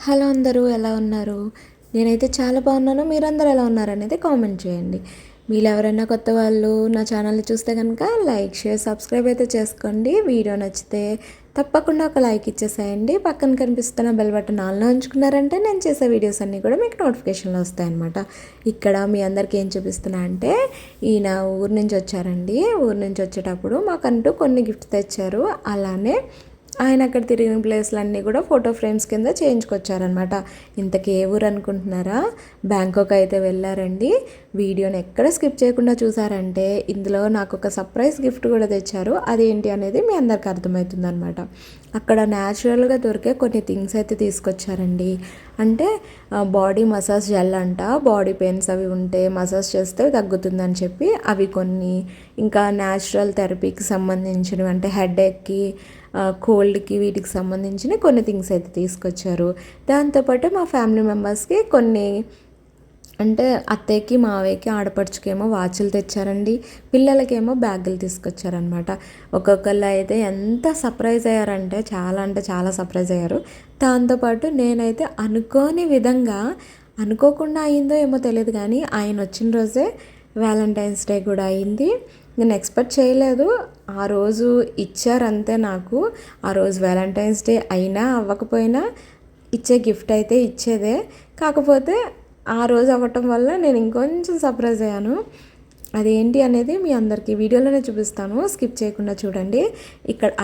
Hello అందరూ ఎలా ఉన్నారు? నేనైతే చాలా బాగున్నాను. మీరందరూ ఎలా ఉన్నారనేది కామెంట్ చేయండి. మీరు ఎవరైనా కొత్త వాళ్ళు నా ఛానల్ని చూస్తే కనుక లైక్, షేర్, సబ్స్క్రైబ్ అయితే చేసుకోండి. వీడియో నచ్చితే తప్పకుండా ఒక లైక్ ఇచ్చేసేయండి. పక్కన కనిపిస్తున్న బెల్ బటన్ ఆన్లో ఉంచుకున్నారంటే నేను చేసే వీడియోస్ అన్నీ కూడా మీకు నోటిఫికేషన్లో వస్తాయన్నమాట. ఇక్కడ మీ అందరికీ ఏం చూపిస్తున్నా అంటే ఈయన ఊరు నుంచి వచ్చారండి. ఊరు నుంచి వచ్చేటప్పుడు మాకంటూ కొన్ని గిఫ్ట్స్ తెచ్చారు. అలానే ఆయన అక్కడ తిరిగిన ప్లేస్లన్నీ కూడా ఫోటో ఫ్రేమ్స్ కింద చేయించుకొచ్చారనమాట. ఇంతకీ ఏ ఊరు అనుకుంటున్నారా? బ్యాంకాక్ అయితే వెళ్ళారండి. వీడియోని ఎక్కడ స్కిప్ చేయకుండా చూసారంటే ఇందులో నాకు ఒక సర్ప్రైజ్ గిఫ్ట్ కూడా తెచ్చారు. అదేంటి అనేది మీ అందరికి అర్థమవుతుంది అనమాట. అక్కడ న్యాచురల్గా దొరికే కొన్ని థింగ్స్ అయితే తీసుకొచ్చారండి. అంటే బాడీ మసాజ్ జెల్ అంట, బాడీ పెయిన్స్ అవి ఉంటే మసాజ్ చేస్తే తగ్గుతుందని చెప్పి అవి కొన్ని, ఇంకా న్యాచురల్ థెరపీకి సంబంధించినవి అంటే హెడేక్కి, కోల్డ్కి వీటికి సంబంధించిన కొన్ని థింగ్స్ అయితే తీసుకొచ్చారు. దాంతోపాటు మా ఫ్యామిలీ మెంబర్స్కి కొన్ని అంటే అత్తయ్యకి, మావయ్యకి, ఆడపడుచుకేమో వాచులు తెచ్చారండి. పిల్లలకేమో బ్యాగులు తీసుకొచ్చారనమాట. ఒక్కొక్కళ్ళు అయితే ఎంత సర్ప్రైజ్ అయ్యారంటే చాలా సర్ప్రైజ్ అయ్యారు. దాంతోపాటు నేనైతే అనుకోని విధంగా, అనుకోకుండా అయిందో ఏమో తెలియదు కానీ ఆయన వచ్చిన రోజే వ్యాలంటైన్స్ డే కూడా అయింది. నేను ఎక్స్పెక్ట్ చేయలేదు. ఆ రోజు ఇచ్చారంతే నాకు. ఆ రోజు వ్యాలంటైన్స్ డే అయినా అవ్వకపోయినా ఇచ్చే గిఫ్ట్ అయితే ఇచ్చేదే. కాకపోతే ఆ రోజు అవ్వటం వల్ల నేను ఇంకొంచెం సర్ప్రైజ్ అయ్యాను. అదేంటి అనేది మీ అందరికీ వీడియోలోనే చూపిస్తాను, స్కిప్ చేయకుండా చూడండి.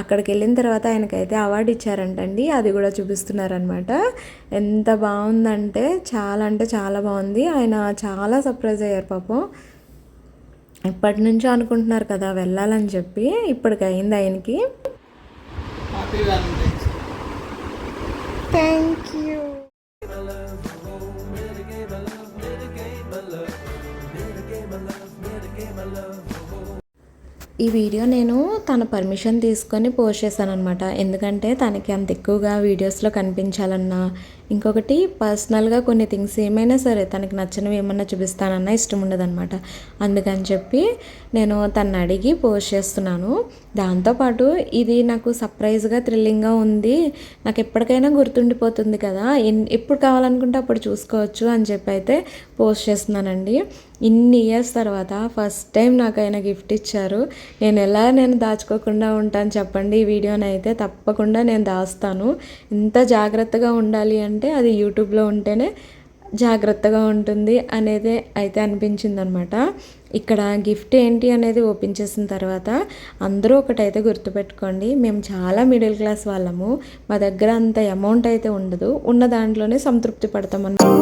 అక్కడికి వెళ్ళిన తర్వాత ఆయనకైతే అవార్డు ఇచ్చారంటండి. అది కూడా చూపిస్తున్నారనమాట. ఎంత బాగుందంటే చాలా బాగుంది. ఆయన చాలా సర్ప్రైజ్ అయ్యారు పాపం. ఇప్పటి నుంచో అనుకుంటున్నారు కదా వెళ్ళాలని చెప్పి, ఇప్పటికి అయింది ఆయనకి. Thank you. ఈ వీడియో నేను తన పర్మిషన్ తీసుకొని పోస్ట్ చేశాను అనమాట. ఎందుకంటే తనకి అంత ఎక్కువగా వీడియోస్లో కనిపించాలన్నా, ఇంకొకటి పర్సనల్గా కొన్ని థింగ్స్ ఏమైనా సరే తనకి నచ్చినవి ఏమన్నా చూపిస్తానన్నా ఇష్టం ఉండదన్నమాట. అందుకని చెప్పి నేను తను అడిగి పోస్ట్ చేస్తున్నాను. దాంతోపాటు ఇది నాకు సర్ప్రైజ్గా, థ్రిల్లింగ్గా ఉంది. నాకు ఎప్పటికైనా గుర్తుండిపోతుంది కదా, ఎప్పుడు కావాలనుకుంటే అప్పుడు చూసుకోవచ్చు అని చెప్పి అయితే పోస్ట్ చేస్తున్నానండి. ఇన్ని ఇయర్స్ తర్వాత ఫస్ట్ టైం నాకు ఆయన గిఫ్ట్ ఇచ్చారు. నేను దాచుకోకుండా ఉంటాను చెప్పండి. ఈ వీడియోని అయితే తప్పకుండా నేను దాస్తాను. ఎంత జాగ్రత్తగా ఉండాలి అంటే అది యూట్యూబ్లో ఉంటేనే జాగ్రత్తగా ఉంటుంది అనేది అయితే అనిపించింది అనమాట. ఇక్కడ గిఫ్ట్ ఏంటి అనేది ఓపెన్ చేసిన తర్వాత అందరూ ఒకటైతే గుర్తుపెట్టుకోండి, మేము చాలా మిడిల్ క్లాస్ వాళ్ళము. మా దగ్గర అంత అమౌంట్ అయితే ఉండదు. ఉన్న దాంట్లోనే సంతృప్తి పడతామన్నమాట.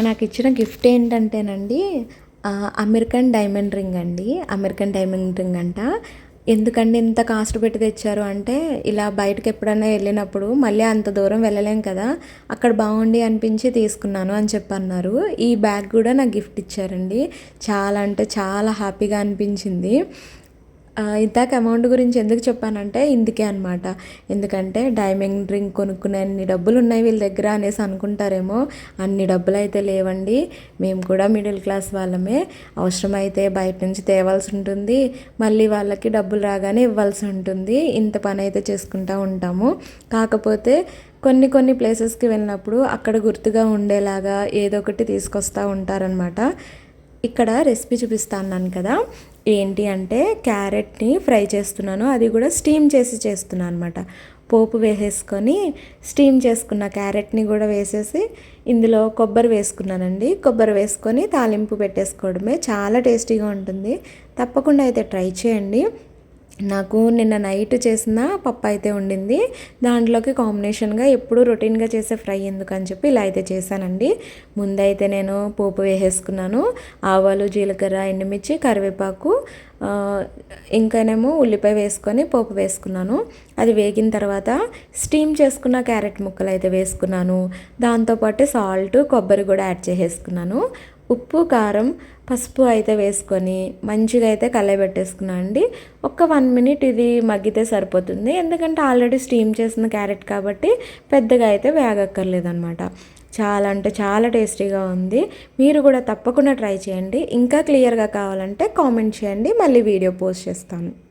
నాకు ఇచ్చిన గిఫ్ట్ ఏంటంటేనండి అమెరికన్ డైమండ్ రింగ్ అండి. అమెరికన్ డైమండ్ రింగ్ అంట. ఎందుకండి ఇంత కాస్ట్ పెట్టి తెచ్చారు అంటే, ఇలా బయటకు ఎప్పుడైనా వెళ్ళినప్పుడు మళ్ళీ అంత దూరం వెళ్ళలేం కదా, అక్కడ బాగుండి అనిపించి తీసుకున్నాను అని చెప్పి అన్నారు. ఈ బ్యాగ్ కూడా నాకు గిఫ్ట్ ఇచ్చారండి. చాలా హ్యాపీగా అనిపించింది. ఇందాక అమౌంట్ గురించి ఎందుకు చెప్పానంటే ఇందుకే అనమాట. ఎందుకంటే డైమండ్ రింగ్ కొనుక్కునే అన్ని డబ్బులు ఉన్నాయి వీళ్ళ దగ్గర అనేసి అనుకుంటారేమో. అన్ని డబ్బులు అయితే లేవండి. మేము కూడా మిడిల్ క్లాస్ వాళ్ళమే. అవసరమైతే బయట నుంచి తేవాల్సి ఉంటుంది, మళ్ళీ వాళ్ళకి డబ్బులు రాగానే ఇవ్వాల్సి ఉంటుంది. ఇంత పని అయితే చేసుకుంటూ ఉంటాము. కాకపోతే కొన్ని ప్లేసెస్కి వెళ్ళినప్పుడు అక్కడ గుర్తుగా ఉండేలాగా ఏదో ఒకటి తీసుకొస్తూ ఉంటారనమాట. ఇక్కడ రెసిపీ చూపిస్తా అన్నాను కదా, ఏంటి అంటే క్యారెట్ని ఫ్రై చేస్తున్నాను. అది కూడా స్టీమ్ చేసి చేస్తున్నాను అనమాట. పోపు వేసేసుకొని స్టీమ్ చేసుకున్న క్యారెట్ని కూడా వేసేసి ఇందులో కొబ్బరి వేసుకున్నానండి. కొబ్బరి వేసుకొని తాలింపు పెట్టేసుకోవడమే. చాలా టేస్టీగా ఉంటుంది. తప్పకుండా అయితే ట్రై చేయండి. నాకు నిన్న నైట్ చేసిన పప్పు అయితే ఉండింది. దాంట్లోకి కాంబినేషన్గా ఎప్పుడు రొటీన్గా చేసే ఫ్రై ఎందుకని చెప్పి ఇలా అయితే చేశానండి. ముందైతే నేను పోపు వేసేసుకున్నాను. ఆవాలు, జీలకర్ర, ఎండుమిర్చి, కరివేపాకు, ఇంకానేమో ఉల్లిపాయ వేసుకొని పోపు వేసుకున్నాను. అది వేగిన తర్వాత స్టీమ్ చేసుకున్న క్యారెట్ ముక్కలు అయితే వేసుకున్నాను. దాంతోపాటు సాల్ట్, కొబ్బరి కూడా యాడ్ చేసేసుకున్నాను. ఉప్పు, కారం, పసుపు అయితే వేసుకొని మంచిగా అయితే కలయబెట్టేసుకున్నాను అండి. ఒక 1 మినిట్ ఇది మగ్గితే సరిపోతుంది. ఎందుకంటే ఆల్రెడీ స్టీమ్ చేసిన క్యారెట్ కాబట్టి పెద్దగా అయితే వేగక్కర్లేదనమాట. చాలా అంటే చాలా టేస్టీగా ఉంది. మీరు కూడా తప్పకుండా ట్రై చేయండి. ఇంకా క్లియర్గా కావాలంటే కామెంట్ చేయండి, మళ్ళీ వీడియో పోస్ట్ చేస్తాను.